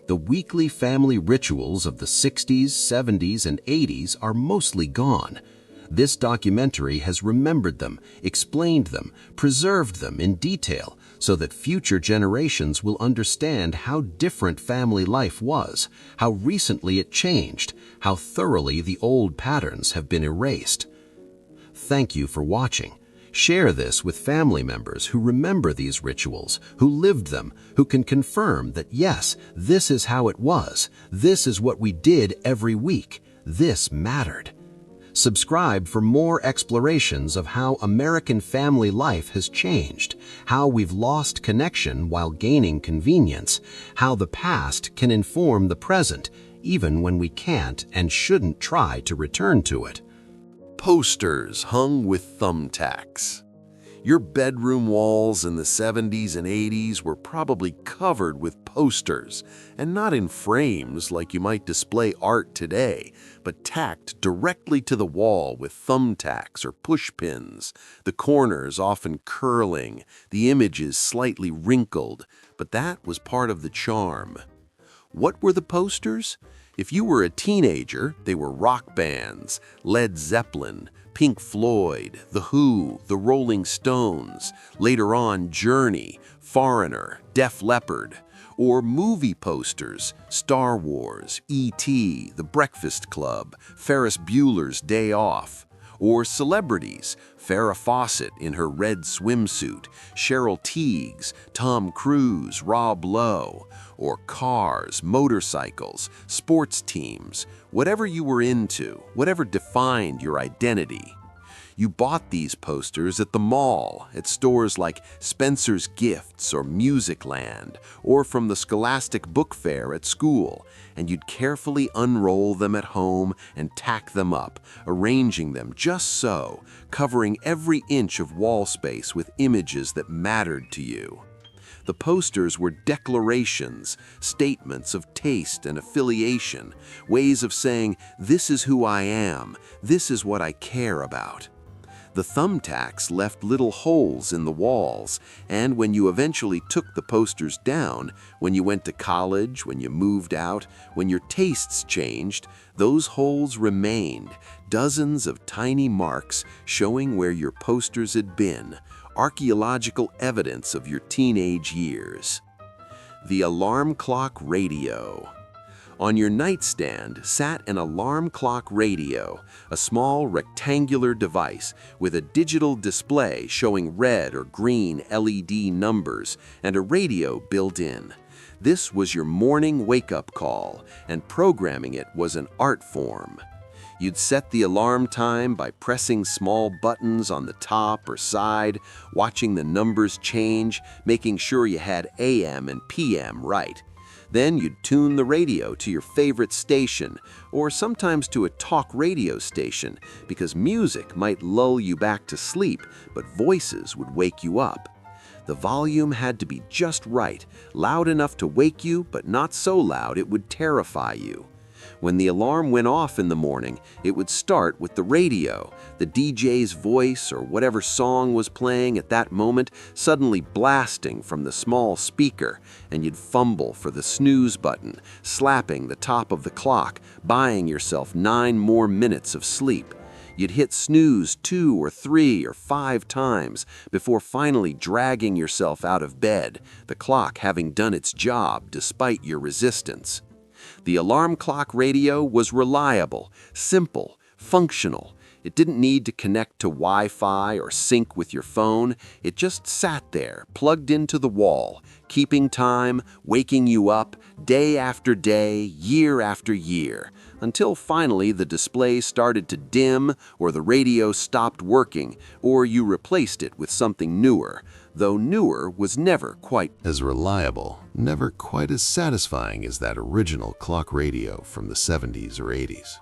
The weekly family rituals of the 60s, 70s, and 80s are mostly gone. This documentary has remembered them, explained them, preserved them in detail so that future generations will understand how different family life was, how recently it changed, how thoroughly the old patterns have been erased. Thank you for watching. Share this with family members who remember these rituals, who lived them, who can confirm that yes, this is how it was. This is what we did every week. This mattered. Subscribe for more explorations of how American family life has changed, how we've lost connection while gaining convenience, how the past can inform the present, even when we can't and shouldn't try to return to it. Posters hung with thumbtacks. Your bedroom walls in the 70s and 80s were probably covered with posters, and not in frames like you might display art today, but tacked directly to the wall with thumbtacks or push pins, the corners often curling, the images slightly wrinkled, but that was part of the charm. What were the posters? If you were a teenager, they were rock bands, Led Zeppelin, Pink Floyd, The Who, The Rolling Stones, later on Journey, Foreigner, Def Leppard, or movie posters, Star Wars, E.T., The Breakfast Club, Ferris Bueller's Day Off, or celebrities, Farrah Fawcett in her red swimsuit, Cheryl Tiegs, Tom Cruise, Rob Lowe, or cars, motorcycles, sports teams, whatever you were into, whatever defined your identity. You bought these posters at the mall, at stores like Spencer's Gifts or Musicland, or from the Scholastic Book Fair at school, and you'd carefully unroll them at home and tack them up, arranging them just so, covering every inch of wall space with images that mattered to you. The posters were declarations, statements of taste and affiliation, ways of saying, this is who I am, this is what I care about. The thumbtacks left little holes in the walls, and when you eventually took the posters down, when you went to college, when you moved out, when your tastes changed, those holes remained, dozens of tiny marks showing where your posters had been, archaeological evidence of your teenage years. The alarm clock radio. On your nightstand sat an alarm clock radio, a small rectangular device with a digital display showing red or green LED numbers and a radio built in. This was your morning wake-up call, and programming it was an art form. You'd set the alarm time by pressing small buttons on the top or side, watching the numbers change, making sure you had AM and PM right. Then you'd tune the radio to your favorite station, or sometimes to a talk radio station, because music might lull you back to sleep, but voices would wake you up. The volume had to be just right, loud enough to wake you, but not so loud it would terrify you. When the alarm went off in the morning, it would start with the radio, the DJ's voice or whatever song was playing at that moment suddenly blasting from the small speaker, and you'd fumble for the snooze button, slapping the top of the clock, buying yourself 9 more minutes of sleep. You'd hit snooze 2 or 3 or 5 times before finally dragging yourself out of bed, the clock having done its job despite your resistance. The alarm clock radio was reliable, simple, functional. It didn't need to connect to Wi-Fi or sync with your phone. It just sat there, plugged into the wall, keeping time, waking you up, day after day, year after year, until finally the display started to dim, or the radio stopped working, or you replaced it with something newer, though newer was never quite as reliable, never quite as satisfying as that original clock radio from the 70s or 80s.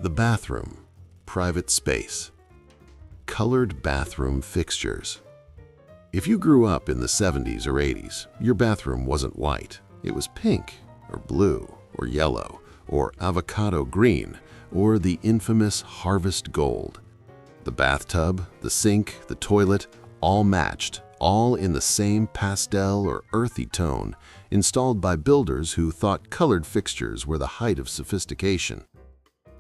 The bathroom, private space, colored bathroom fixtures. If you grew up in the 70s or 80s, your bathroom wasn't white. It was pink, or blue, or yellow, or avocado green, or the infamous harvest gold. The bathtub, the sink, the toilet, all matched, all in the same pastel or earthy tone, installed by builders who thought colored fixtures were the height of sophistication.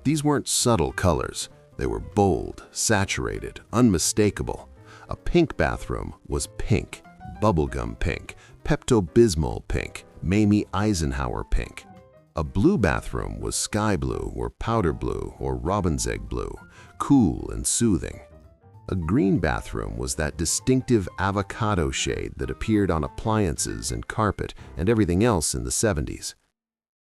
These weren't subtle colors. They were bold, saturated, unmistakable. A pink bathroom was pink, bubblegum pink, Pepto-Bismol pink, Mamie Eisenhower pink. A blue bathroom was sky blue or powder blue or robin's egg blue, cool and soothing. A green bathroom was that distinctive avocado shade that appeared on appliances and carpet and everything else in the 70s.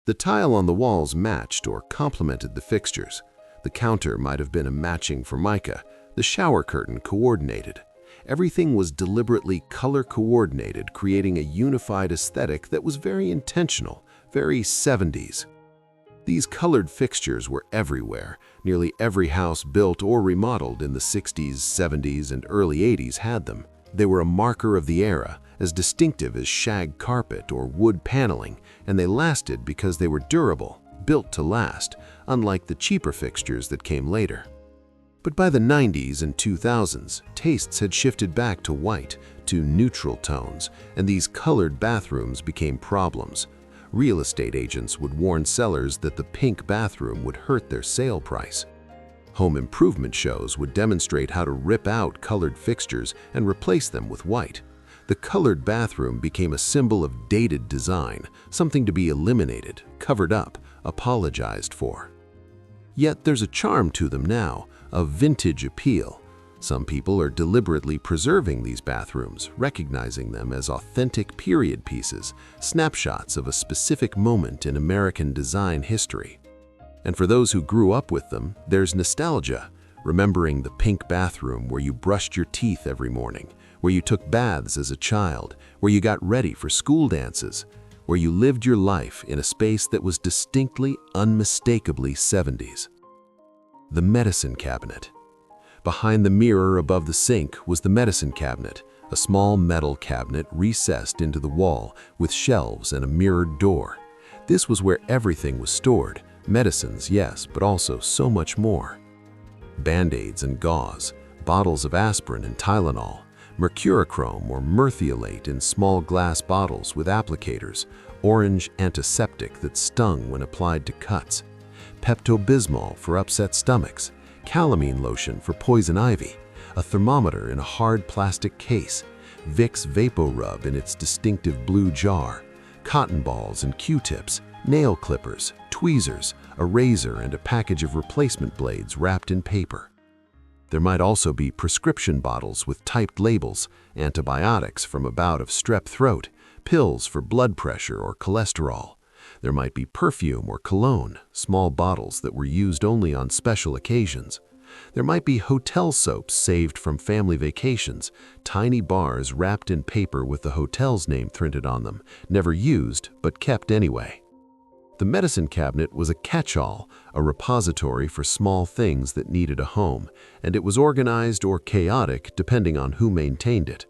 The tile on the walls matched or complemented the fixtures. The counter might have been a matching formica, the shower curtain coordinated. Everything was deliberately color-coordinated, creating a unified aesthetic that was very intentional, very 70s. These colored fixtures were everywhere. Nearly every house built or remodeled in the 60s, 70s, and early 80s had them. They were a marker of the era, as distinctive as shag carpet or wood paneling, and they lasted because they were durable, built to last, unlike the cheaper fixtures that came later. But by the 90s and 2000s, tastes had shifted back to white, to neutral tones, and these colored bathrooms became problems. Real estate agents would warn sellers that the pink bathroom would hurt their sale price. Home improvement shows would demonstrate how to rip out colored fixtures and replace them with white. The colored bathroom became a symbol of dated design, something to be eliminated, covered up, apologized for. Yet there's a charm to them now, a vintage appeal. Some people are deliberately preserving these bathrooms, recognizing them as authentic period pieces, snapshots of a specific moment in American design history. And for those who grew up with them, there's nostalgia, remembering the pink bathroom where you brushed your teeth every morning, where you took baths as a child, where you got ready for school dances, where you lived your life in a space that was distinctly, unmistakably 70s. The medicine cabinet. Behind the mirror above the sink was the medicine cabinet, a small metal cabinet recessed into the wall with shelves and a mirrored door. This was where everything was stored. Medicines, yes, but also so much more. Band-Aids and gauze, bottles of aspirin and Tylenol, mercurochrome or merthiolate in small glass bottles with applicators, orange antiseptic that stung when applied to cuts, Pepto-Bismol for upset stomachs, calamine lotion for poison ivy, a thermometer in a hard plastic case, Vicks VapoRub in its distinctive blue jar, cotton balls and Q-tips, nail clippers, tweezers, a razor, and a package of replacement blades wrapped in paper. There might also be prescription bottles with typed labels, antibiotics from a bout of strep throat, pills for blood pressure or cholesterol. There might be perfume or cologne, small bottles that were used only on special occasions. There might be hotel soaps saved from family vacations, tiny bars wrapped in paper with the hotel's name printed on them, never used but kept anyway. The medicine cabinet was a catch-all, a repository for small things that needed a home, and it was organized or chaotic depending on who maintained it.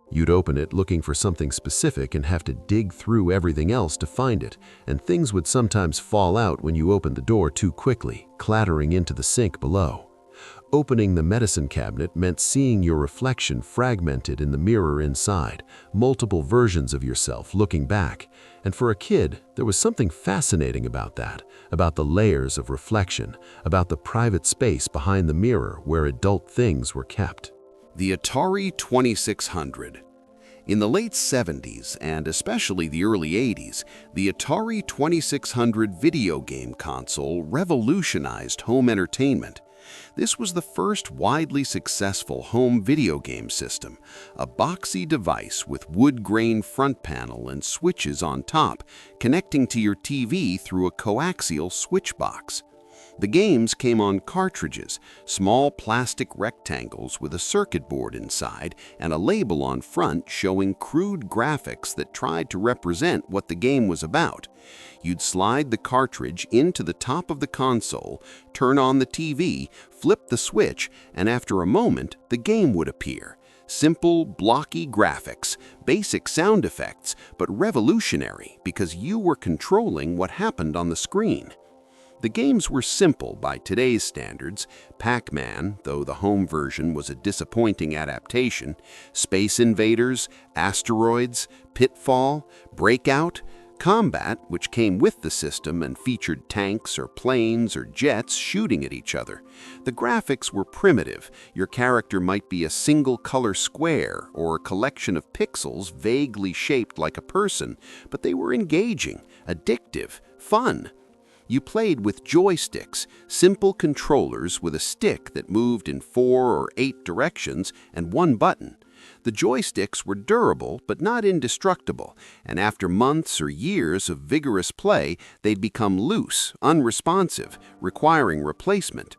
You'd open it looking for something specific and have to dig through everything else to find it, and things would sometimes fall out when you opened the door too quickly, clattering into the sink below. Opening the medicine cabinet meant seeing your reflection fragmented in the mirror inside, multiple versions of yourself looking back. And for a kid, there was something fascinating about that, about the layers of reflection, about the private space behind the mirror where adult things were kept. The Atari 2600. In the late 70s and especially the early 80s, the Atari 2600 video game console revolutionized home entertainment. This was the first widely successful home video game system, a boxy device with wood grain front panel and switches on top, connecting to your TV through a coaxial switch box. The games came on cartridges, small plastic rectangles with a circuit board inside and a label on front showing crude graphics that tried to represent what the game was about. You'd slide the cartridge into the top of the console, turn on the TV, flip the switch, and after a moment, the game would appear. Simple, blocky graphics, basic sound effects, but revolutionary because you were controlling what happened on the screen. The games were simple by today's standards: Pac-Man, though the home version was a disappointing adaptation, Space Invaders, Asteroids, Pitfall, Breakout, Combat, which came with the system and featured tanks or planes or jets shooting at each other. The graphics were primitive. Your character might be a single color square or a collection of pixels vaguely shaped like a person, but they were engaging, addictive, Fun. You played with joysticks, simple controllers with a stick that moved in 4 or 8 directions and one button. The joysticks were durable but not indestructible, and after months or years of vigorous play, they'd become loose, unresponsive, requiring replacement.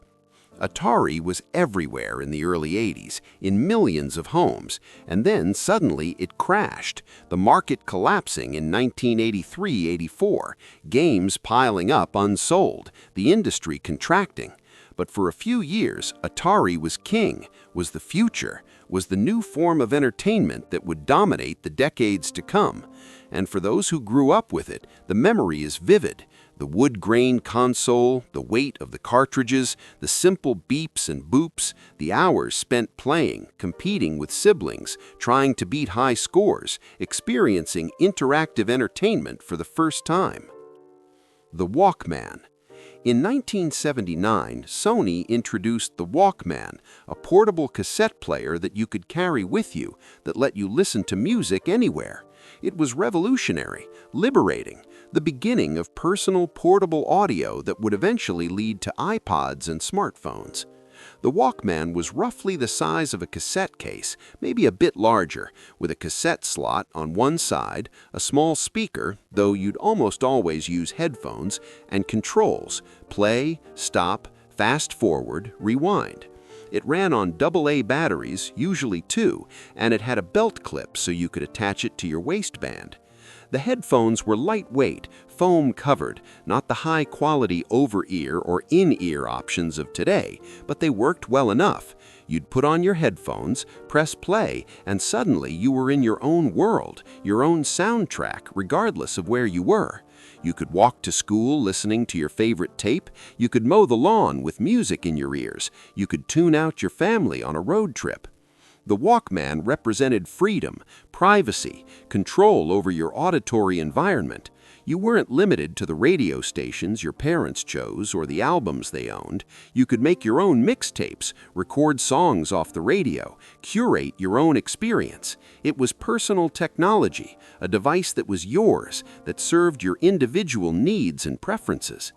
Atari was everywhere in the early 80s, in millions of homes, and then suddenly it crashed, the market collapsing in 1983-84, games piling up unsold, the industry contracting. But for a few years, Atari was king, was the future, was the new form of entertainment that would dominate the decades to come. And for those who grew up with it, the memory is vivid. The wood-grain console, the weight of the cartridges, the simple beeps and boops, the hours spent playing, competing with siblings, trying to beat high scores, experiencing interactive entertainment for the first time. The Walkman. In 1979, Sony introduced the Walkman, a portable cassette player that you could carry with you that let you listen to music anywhere. It was revolutionary, liberating, the beginning of personal portable audio that would eventually lead to iPods and smartphones. The Walkman was roughly the size of a cassette case, maybe a bit larger, with a cassette slot on one side, a small speaker, though you'd almost always use headphones, and controls: play, stop, fast forward, rewind. It ran on AA batteries, usually 2, and it had a belt clip so you could attach it to your waistband. The headphones were lightweight, foam-covered, not the high-quality over-ear or in-ear options of today, but they worked well enough. You'd put on your headphones, press play, and suddenly you were in your own world, your own soundtrack, regardless of where you were. You could walk to school listening to your favorite tape. You could mow the lawn with music in your ears. You could tune out your family on a road trip. The Walkman represented freedom, privacy, control over your auditory environment. You weren't limited to the radio stations your parents chose or the albums they owned. You could make your own mixtapes, record songs off the radio, curate your own experience. It was personal technology, a device that was yours, that served your individual needs and preferences.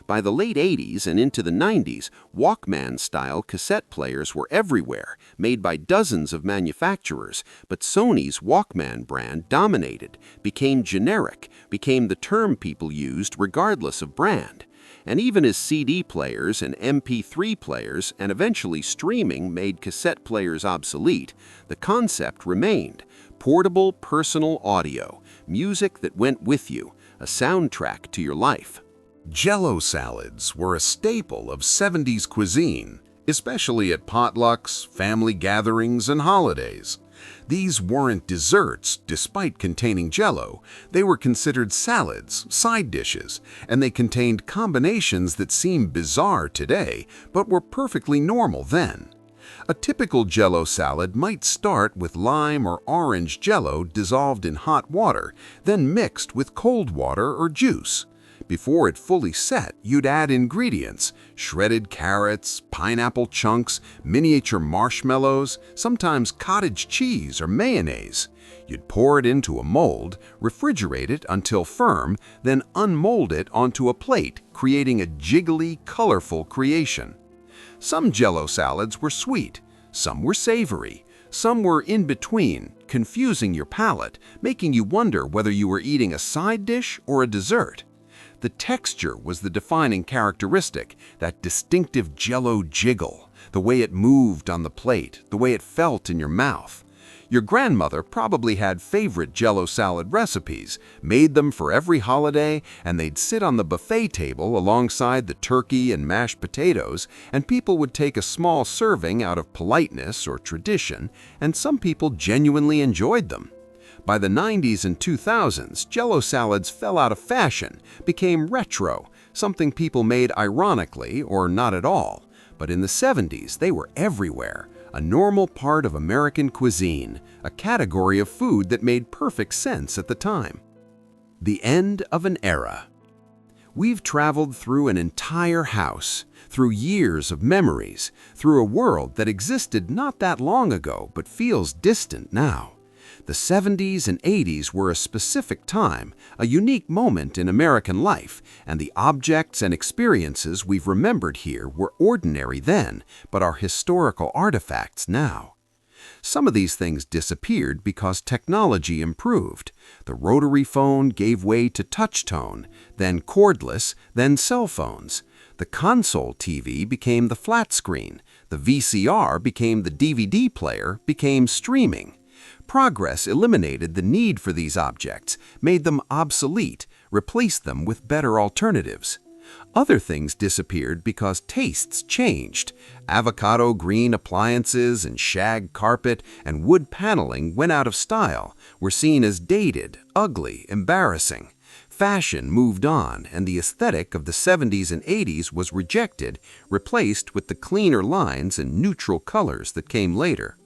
By the late 80s and into the 90s, Walkman-style cassette players were everywhere, made by dozens of manufacturers, but Sony's Walkman brand dominated, became generic, became the term people used regardless of brand. And even as CD players and MP3 players and eventually streaming made cassette players obsolete, the concept remained: portable personal audio, music that went with you, a soundtrack to your life. Jell-O salads were a staple of 70s cuisine, especially at potlucks, family gatherings, and holidays. These weren't desserts, despite containing Jell-O. They were considered salads, side dishes, and they contained combinations that seem bizarre today, but were perfectly normal then. A typical Jell-O salad might start with lime or orange Jell-O dissolved in hot water, then mixed with cold water or juice. Before it fully set, you'd add ingredients: shredded carrots, pineapple chunks, miniature marshmallows, sometimes cottage cheese or mayonnaise. You'd pour it into a mold, refrigerate it until firm, then unmold it onto a plate, creating a jiggly, colorful creation. Some Jell-O salads were sweet, some were savory, some were in between, confusing your palate, making you wonder whether you were eating a side dish or a dessert. The texture was the defining characteristic, that distinctive Jell-O jiggle, the way it moved on the plate, the way it felt in your mouth. Your grandmother probably had favorite Jell-O salad recipes, made them for every holiday, and they'd sit on the buffet table alongside the turkey and mashed potatoes, and people would take a small serving out of politeness or tradition, and some people genuinely enjoyed them. By the 90s and 2000s, Jell-O salads fell out of fashion, became retro, something people made ironically or not at all. But in the 70s, they were everywhere, a normal part of American cuisine, a category of food that made perfect sense at the time. The end of an era. We've traveled through an entire house, through years of memories, through a world that existed not that long ago but feels distant now. The 70s and 80s were a specific time, a unique moment in American life, and the objects and experiences we've remembered here were ordinary then, but are historical artifacts now. Some of these things disappeared because technology improved. The rotary phone gave way to touch tone, then cordless, then cell phones. The console TV became the flat screen. The VCR became the DVD player, became streaming. Progress eliminated the need for these objects, made them obsolete, replaced them with better alternatives. Other things disappeared because tastes changed. Avocado green appliances and shag carpet and wood paneling went out of style, were seen as dated, ugly, embarrassing. Fashion moved on, and the aesthetic of the 70s and 80s was rejected, replaced with the cleaner lines and neutral colors that came later.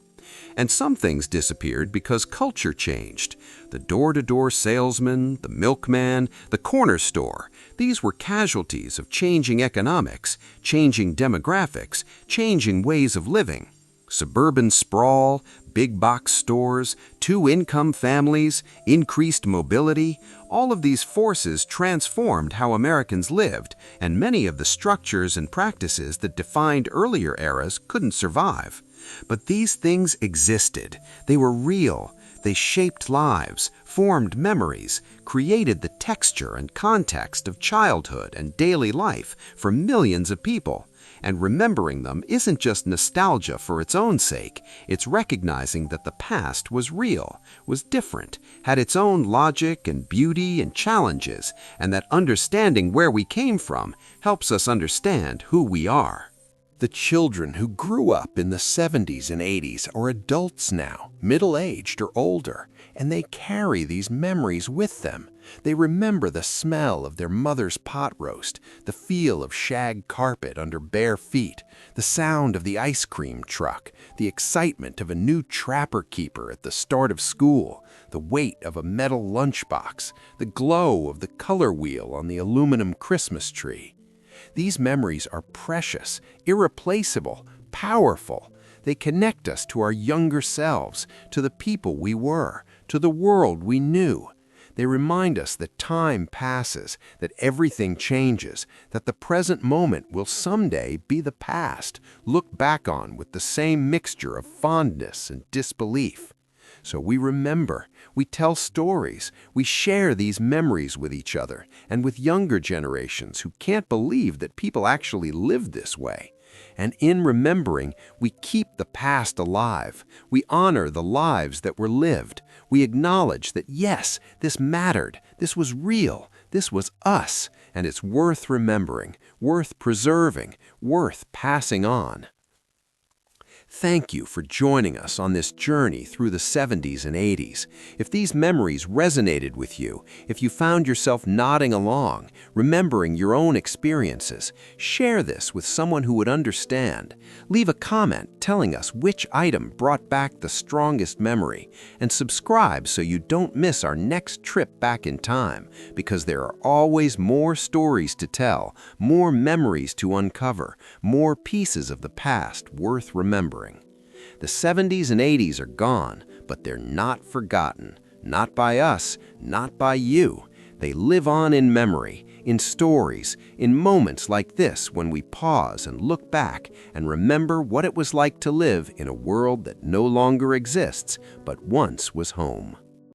And some things disappeared because culture changed. The door-to-door salesman, the milkman, the corner store, these were casualties of changing economics, changing demographics, changing ways of living. Suburban sprawl, big box stores, two-income families, increased mobility, all of these forces transformed how Americans lived, and many of the structures and practices that defined earlier eras couldn't survive. But these things existed. They were real. They shaped lives, formed memories, created the texture and context of childhood and daily life for millions of people. And remembering them isn't just nostalgia for its own sake. It's recognizing that the past was real, was different, had its own logic and beauty and challenges, and that understanding where we came from helps us understand who we are. The children who grew up in the 70s and 80s are adults now, middle-aged or older, and they carry these memories with them. They remember the smell of their mother's pot roast, the feel of shag carpet under bare feet, the sound of the ice cream truck, the excitement of a new trapper keeper at the start of school, the weight of a metal lunchbox, the glow of the color wheel on the aluminum Christmas tree. These memories are precious, irreplaceable, powerful. They connect us to our younger selves, to the people we were, to the world we knew. They remind us that time passes, that everything changes, that the present moment will someday be the past, looked back on with the same mixture of fondness and disbelief. So we remember, we tell stories, we share these memories with each other and with younger generations who can't believe that people actually lived this way. And in remembering, we keep the past alive. We honor the lives that were lived. We acknowledge that yes, this mattered, this was real, this was us, and it's worth remembering, worth preserving, worth passing on. Thank you for joining us on this journey through the 70s and 80s. If these memories resonated with you, if you found yourself nodding along, remembering your own experiences, share this with someone who would understand. Leave a comment telling us which item brought back the strongest memory, and subscribe so you don't miss our next trip back in time, because there are always more stories to tell, more memories to uncover, more pieces of the past worth remembering. The 70s and 80s are gone, but they're not forgotten. Not by us, not by you. They live on in memory, in stories, in moments like this when we pause and look back and remember what it was like to live in a world that no longer exists, but once was home.